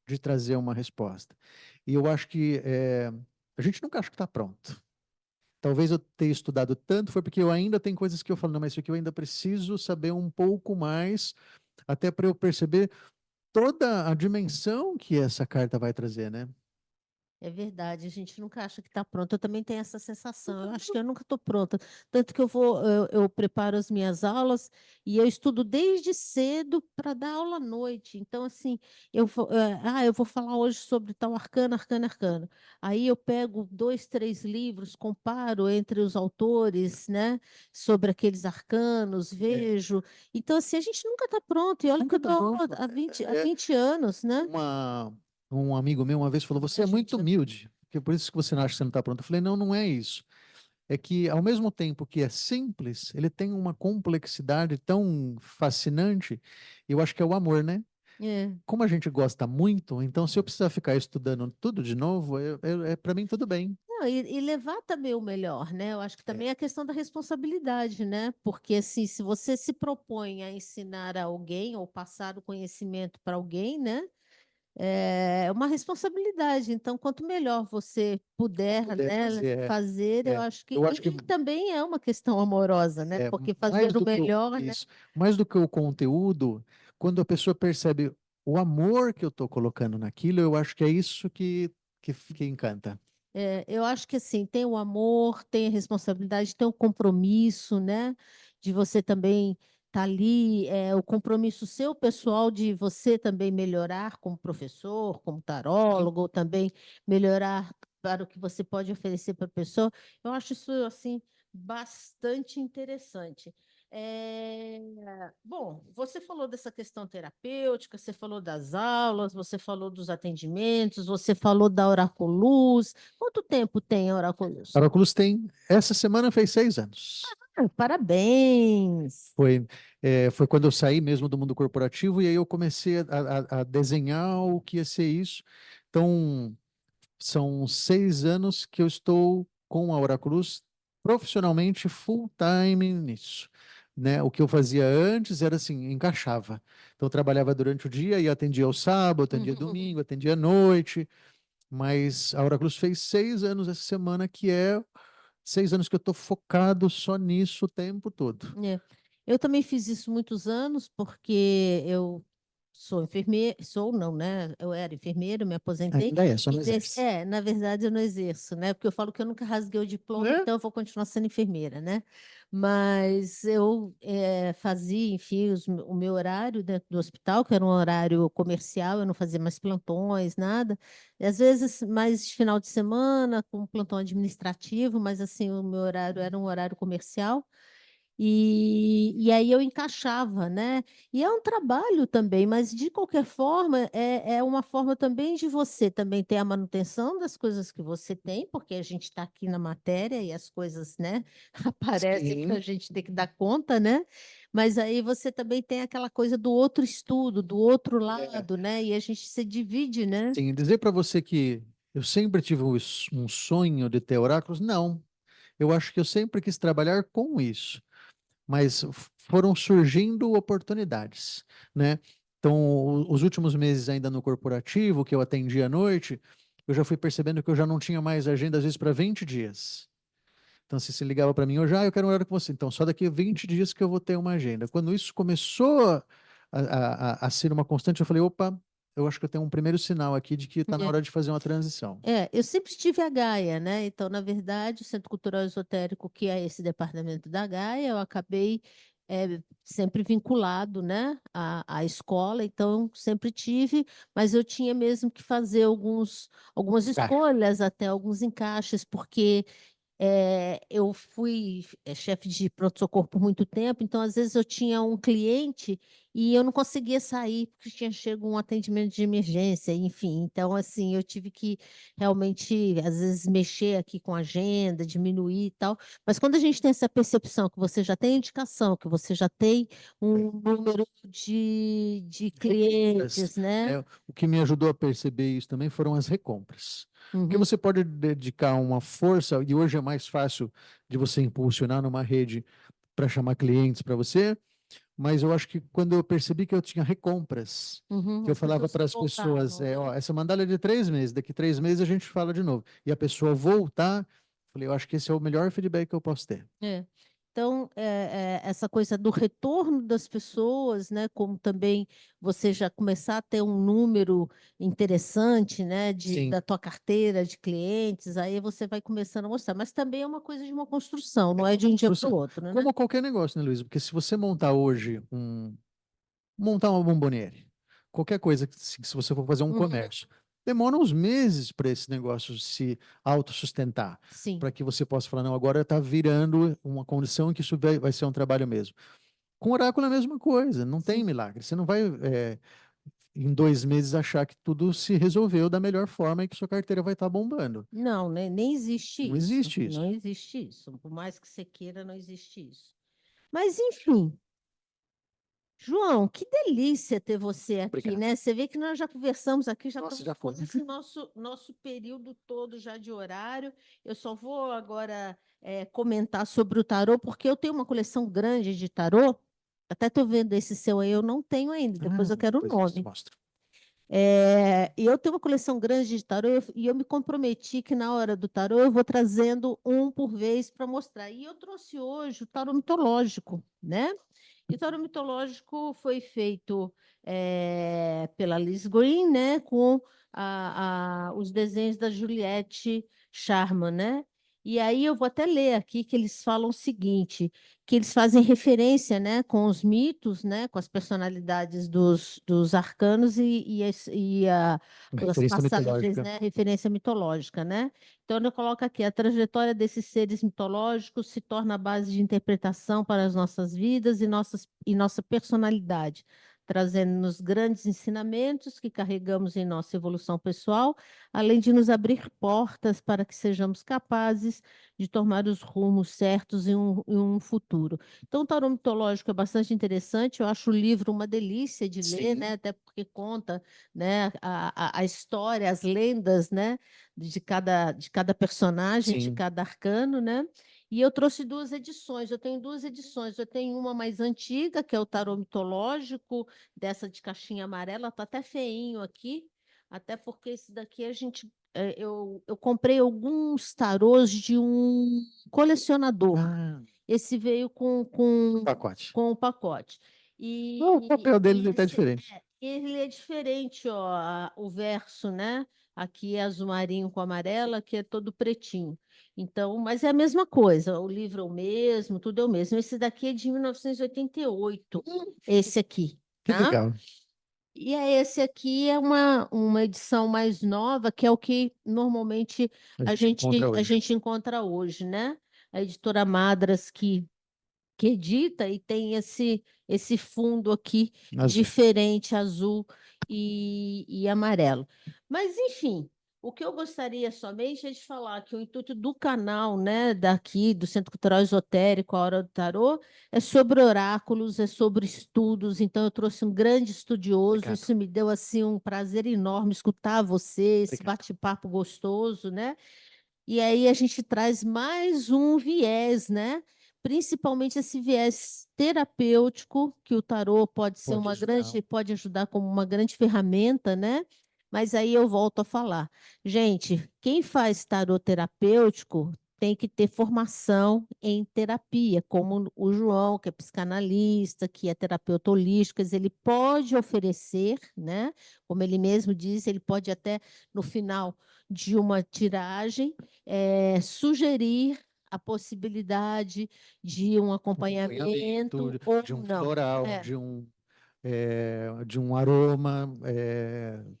de trazer uma resposta. E eu acho que a gente nunca acha que está pronto. Talvez eu tenha estudado tanto, foi porque eu ainda tenho coisas que eu falo, não, mas isso aqui eu ainda preciso saber um pouco mais, até para eu perceber toda a dimensão que essa carta vai trazer, né? É verdade, a gente nunca acha que está pronto. Eu também tenho essa sensação. Eu acho que eu nunca estou pronta. Tanto que eu preparo as minhas aulas e eu estudo desde cedo para dar aula à noite. Então, assim, eu vou falar hoje sobre tal arcano, arcano, arcano. Aí eu pego 2, 3 livros, comparo entre os autores, né, sobre aqueles arcanos, É, vejo. Então, assim, a gente nunca está pronto. E olha que nunca eu tá dou aula pronto. há 20, há É, 20 anos, né? um amigo meu uma vez falou, você é Mais muito 20 anos. humilde, que é por isso que você não acha que você não está pronto. Eu falei, não, não é isso. É que, ao mesmo tempo que é simples, ele tem uma complexidade tão fascinante. Eu acho que é o amor, né? É. Como a gente gosta muito, então se eu precisar ficar estudando tudo de novo, para mim tudo bem. Não, e levar também o melhor, né? Eu acho que É, também é a questão da responsabilidade, né? Porque assim, se você se propõe a ensinar a alguém ou passar o conhecimento para alguém, né? É uma responsabilidade. Então, quanto melhor você puder, puder né, fazer, fazer, eu acho que. eu acho que E também é uma questão amorosa, né? é Porque mais fazer o do que melhor, né? isso, mais do que o conteúdo, quando a pessoa percebe o amor que eu estou colocando naquilo, eu acho que é isso que encanta. Eu acho que assim, tem o amor, tem a responsabilidade, tem o compromisso, né? De você também estar ali, o compromisso seu pessoal de você também melhorar como professor, como Sim. tarólogo, ou também melhorar para o que você pode oferecer para a pessoa. Eu acho isso assim bastante interessante. Bom, você falou dessa questão terapêutica, você falou das aulas, você falou dos atendimentos, você falou da Oraculus. Quanto tempo tem a Oraculus? Oráculos tem, essa semana fez 6 anos. Ah, parabéns! Foi, foi quando eu saí mesmo do mundo corporativo e aí eu comecei a desenhar o que ia ser isso. Então, são 6 anos que eu estou com a Oraculus profissionalmente full time nisso. Né? O que eu fazia antes era assim, encaixava. Então, eu trabalhava durante o dia e atendia ao sábado, atendia Uhum. domingo, atendia à noite. Mas a Oraculus fez 6 anos essa semana, que é 6 anos que eu estou focado só nisso o tempo todo. É. Eu também fiz isso muitos anos, porque eu sou enfermeira, sou não, né? Eu era enfermeira, me aposentei. Ainda é, só não exerce. Na verdade, eu não exerço, né? Porque eu falo que eu nunca rasguei o diploma, É? então eu vou continuar sendo enfermeira, né? Mas eu fazia, enfim, o meu horário dentro do hospital, que era um horário comercial, eu não fazia mais plantões, nada. E às vezes mais de final de semana, com plantão administrativo, mas assim, o meu horário era um horário comercial. E aí eu encaixava, né? E é um trabalho também, mas de qualquer forma, é uma forma também de você também ter a manutenção das coisas que você tem, porque a gente está aqui na matéria e as coisas, né, aparecem para a Sim, gente ter que dar conta, né? Mas aí você também tem aquela coisa do outro estudo, do outro é. lado, né? E a gente se divide, né? Sim, dizer para você que eu sempre tive um sonho de ter oráculos, não. Eu acho que eu sempre quis trabalhar com isso, mas foram surgindo oportunidades, né? Então, os últimos meses ainda no corporativo, que eu atendi à noite, eu já fui percebendo que eu já não tinha mais agenda, às vezes, para 20 dias. Então, se ligava para mim, eu quero um horário com você. Então, só daqui a 20 dias que eu vou ter uma agenda. Quando isso começou a ser uma constante, eu falei, opa, eu acho que eu tenho um primeiro sinal aqui de que está na hora de fazer uma transição. Eu sempre tive a Gaia, né? Então, na verdade, o Centro Cultural Esotérico, que é esse departamento da Gaia, eu acabei sempre vinculado, né, à escola, então sempre tive, mas eu tinha mesmo que fazer algumas Caixa. escolhas, até alguns encaixes, porque eu fui chefe de pronto-socorro por muito tempo, então às vezes eu tinha um cliente e eu não conseguia sair porque tinha chego um atendimento de emergência, enfim. Então, assim, eu tive que realmente, às vezes, mexer aqui com a agenda, diminuir e tal. Mas quando a gente tem essa percepção que você já tem indicação, que você já tem um número de Recompras, clientes, né? né? O que me ajudou a perceber isso também foram as recompras. Porque Uhum. você pode dedicar uma força, e hoje é mais fácil de você impulsionar numa rede para chamar clientes para você, mas eu acho que quando eu percebi que eu tinha recompras, que eu As falava pessoas para que as pessoas, voltavam, ó, né? essa mandala é de 3 meses, daqui 3 meses a gente fala de novo. E a pessoa voltar, falei, eu acho que esse é o melhor feedback que eu posso ter. É. Então, essa coisa do retorno das pessoas, né, como também você já começar a ter um número interessante, né, Sim. da tua carteira de clientes, aí você vai começando a mostrar. Mas também é uma coisa de uma construção, não é de um dia para o outro, né? Como qualquer negócio, né, Luiz? Porque se você montar hoje montar uma bomboniere, qualquer coisa, se você for fazer um Uhum. comércio, demora uns meses para esse negócio se autossustentar, Sim. para que você possa falar, não, agora está virando uma condição em que isso vai ser um trabalho mesmo. Com oráculo é a mesma coisa, não tem Sim. milagre. Você não vai, em 2 meses, achar que tudo se resolveu da melhor forma e que sua carteira vai estar bombando. Não, nem existe Não isso. existe Não isso. existe isso. Por mais que você queira, não existe isso. Mas, enfim, João, que delícia ter você aqui, Obrigado. né? Você vê que nós já conversamos aqui, já Nossa, estamos já foi. quase nosso período todo já de horário. Eu só vou agora comentar sobre o tarô, porque eu tenho uma coleção grande de tarô. Até estou vendo esse seu aí, eu não tenho ainda, depois Ah, eu quero o depois eu te nome. mostro. E eu tenho uma coleção grande de tarô e eu me comprometi que na hora do tarô eu vou trazendo um por vez para mostrar. E eu trouxe hoje o tarô mitológico, né? E o tarô mitológico foi feito pela Liz Green, né? Com os desenhos da Juliette Sharman, né? E aí eu vou até ler aqui que eles falam o seguinte, que eles fazem referência, né, com os mitos, né, com as personalidades dos arcanos as Referência passagens, mitológica. né, referência mitológica, né? Então ele coloca aqui, a trajetória desses seres mitológicos se torna a base de interpretação para as nossas vidas e nossa personalidade, trazendo-nos grandes ensinamentos que carregamos em nossa evolução pessoal, além de nos abrir portas para que sejamos capazes de tomar os rumos certos em um futuro. Então, o tarô mitológico é bastante interessante, eu acho o livro uma delícia de ler, Sim, né? Até porque conta, né, a história, as lendas, né, de cada personagem, de sim. cada arcano, né? E eu trouxe duas edições, eu tenho duas edições, eu tenho uma mais antiga, que é o tarô mitológico, dessa de caixinha amarela, tá até feinho aqui, até porque esse daqui eu comprei alguns tarôs de um colecionador. Ah, Esse veio pacote. com o pacote. Ah, o papel dele está diferente. Ele é diferente, ó, o verso, né? Aqui é azul marinho com amarelo, aqui é todo pretinho. Então, mas é a mesma coisa, o livro é o mesmo, tudo é o mesmo. Esse daqui é de 1988, esse aqui, Que tá? legal. E esse aqui é uma edição mais nova, que é o que normalmente A gente encontra a hoje. gente encontra hoje, né? A editora Madras que edita e tem esse fundo aqui Azul. diferente, azul e amarelo. Mas, enfim, o que eu gostaria somente é de falar que o intuito do canal, né, daqui, do Centro Cultural Esotérico, a Hora do Tarô, é sobre oráculos, é sobre estudos. Então, eu trouxe um grande estudioso, Obrigado. isso me deu, assim, um prazer enorme escutar você, esse Obrigado. bate-papo gostoso, né? E aí a gente traz mais um viés, né? Principalmente esse viés terapêutico, que o tarô pode ser Pode ajudar. pode ajudar como uma grande ferramenta, né? Mas aí eu volto a falar. Gente, quem faz tarô terapêutico tem que ter formação em terapia, como o João, que é psicanalista, que é terapeuta holístico, ele pode oferecer, né? Como ele mesmo diz, ele pode até, no final de uma tiragem, sugerir a possibilidade de um acompanhamento Acompanhamento ou de um não. floral, É, de um aroma,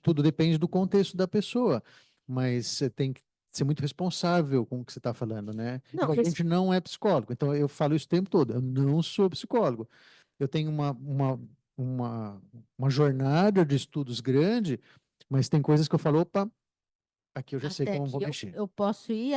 tudo depende do contexto da pessoa, mas você tem que ser muito responsável com o que você está falando, né? não, E a gente não é psicólogo, então eu falo isso o tempo todo, eu não sou psicólogo. Eu tenho uma, uma jornada de estudos grande, mas tem coisas que eu falo, opa, aqui eu já sei até como vou aqui mexer, eu posso ir,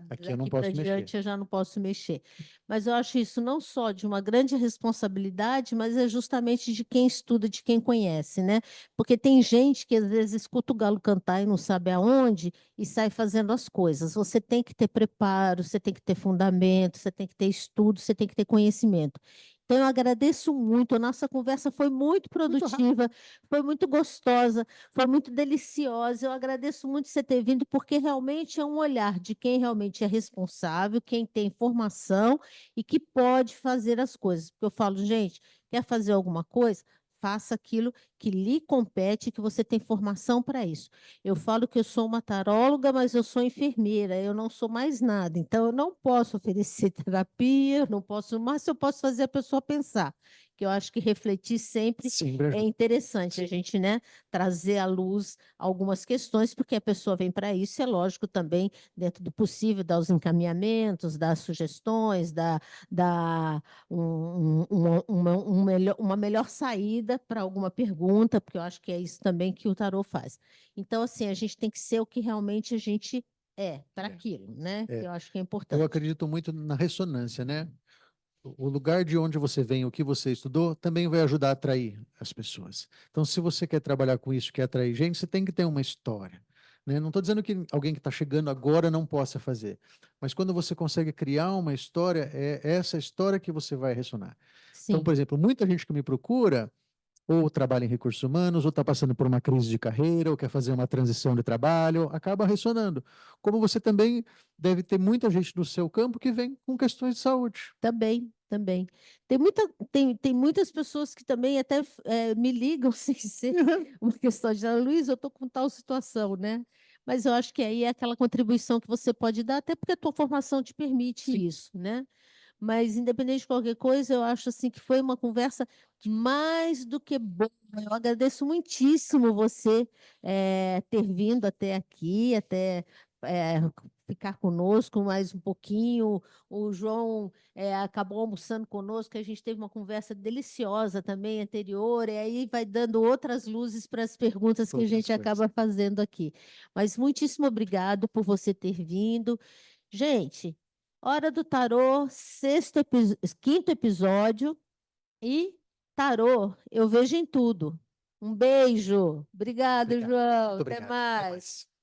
aqui eu não daqui para posso mexer. diante eu já não posso mexer. Mas eu acho isso não só de uma grande responsabilidade, mas é justamente de quem estuda, de quem conhece, né? Porque tem gente que às vezes escuta o galo cantar e não sabe aonde e sai fazendo as coisas. Você tem que ter preparo, você tem que ter fundamento, você tem que ter estudo, você tem que ter conhecimento. Então, eu agradeço muito. A nossa conversa foi muito Muito rápido. produtiva, foi muito gostosa, foi muito deliciosa. Eu agradeço muito você ter vindo, porque realmente é um olhar de quem realmente é responsável, quem tem formação e que pode fazer as coisas. Porque eu falo, gente, quer fazer alguma coisa? Faça aquilo que lhe compete, que você tem formação para isso. Eu falo que eu sou uma taróloga, mas eu sou enfermeira, eu não sou mais nada. Então, eu não posso oferecer terapia, eu não posso, mas eu posso fazer a pessoa pensar. Que eu acho que refletir sempre Sempre é ajuda. interessante, a gente, né, trazer à luz algumas questões, porque a pessoa vem para isso, é lógico também, dentro do possível, dar os encaminhamentos, dar sugestões, dar uma melhor saída para alguma pergunta, porque eu acho que é isso também que o tarô faz. Então, assim, a gente tem que ser o que realmente a gente é para É, aquilo, né? Que é. eu acho que é Eu importante. acredito muito na ressonância, né? O lugar de onde você vem, o que você estudou, também vai ajudar a atrair as pessoas. Então, se você quer trabalhar com isso, quer atrair gente, você tem que ter uma história, né? Não estou dizendo que alguém que está chegando agora não possa fazer, mas quando você consegue criar uma história, é essa história que você vai ressonar. Então, Sim, por exemplo, muita gente que me procura ou trabalha em recursos humanos, ou está passando por uma crise de carreira, ou quer fazer uma transição de trabalho, acaba ressonando. Como você também deve ter muita gente no seu campo que vem com questões de saúde. também, também. Tem muitas pessoas que também até me ligam sem ser uma questão de, Luiz, eu estou com tal situação, né? Mas eu acho que aí é aquela contribuição que você pode dar, até porque a tua formação te permite Sim. isso, né? Mas, independente de qualquer coisa, eu acho assim que foi uma conversa mais do que boa. Eu agradeço muitíssimo você ter vindo até aqui, até ficar conosco mais um pouquinho. O João acabou almoçando conosco, a gente teve uma conversa deliciosa também anterior, e aí vai dando outras luzes para as perguntas que a Outras gente coisas. acaba fazendo aqui. Mas muitíssimo obrigado por você ter vindo. Gente, Hora do Tarô, quinto episódio. E tarô, eu vejo em tudo. Um beijo. Obrigada, Obrigado. João. Muito Até obrigado. Até mais. mais.